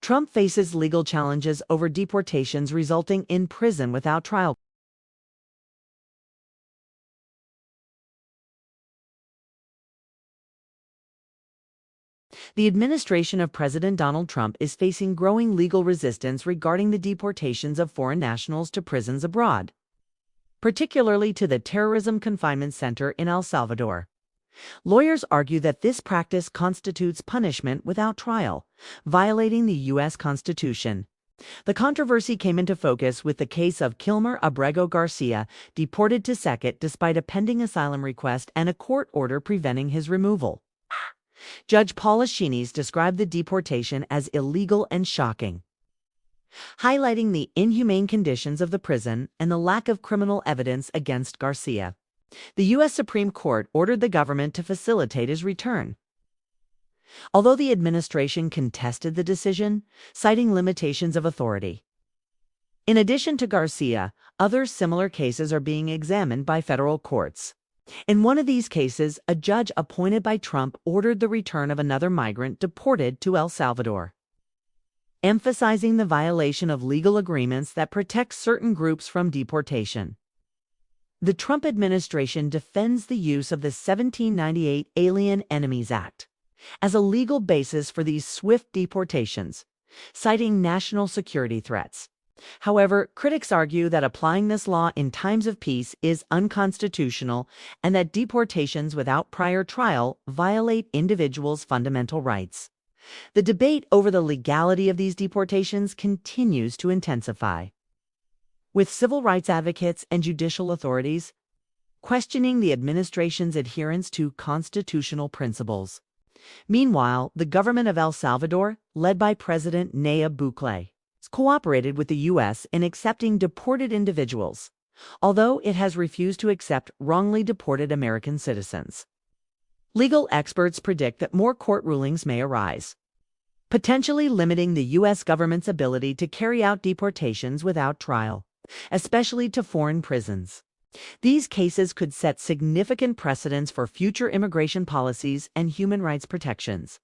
Trump faces legal challenges over deportations resulting in prison without trial. The administration of President Donald Trump is facing growing legal resistance regarding the deportations of foreign nationals to prisons abroad, particularly to the Terrorism Confinement Center in El Salvador. Lawyers argue that this practice constitutes punishment without trial, violating the U.S. Constitution. The controversy came into focus with the case of Kilmar Abrego Garcia, deported to CECOT despite a pending asylum request and a court order preventing his removal. Judge Paula Xinis described the deportation as illegal and shocking, highlighting the inhumane conditions of the prison and the lack of criminal evidence against Garcia. The U.S. Supreme Court ordered the government to facilitate his return, although the administration contested the decision, citing limitations of authority. In addition to Garcia, other similar cases are being examined by federal courts. In one of these cases, a judge appointed by Trump ordered the return of another migrant deported to El Salvador, emphasizing the violation of legal agreements that protect certain groups from deportation. The Trump administration defends the use of the 1798 Alien Enemies Act as a legal basis for these swift deportations, citing national security threats. However, critics argue that applying this law in times of peace is unconstitutional and that deportations without prior trial violate individuals' fundamental rights. The debate over the legality of these deportations continues to intensify, with civil rights advocates and judicial authorities questioning the administration's adherence to constitutional principles. Meanwhile, the government of El Salvador, led by President Nayib Bukele, has cooperated with the U.S. in accepting deported individuals, although it has refused to accept wrongly deported American citizens. Legal experts predict that more court rulings may arise, potentially limiting the U.S. government's ability to carry out deportations without trial, especially to foreign prisons. These cases could set significant precedents for future immigration policies and human rights protections.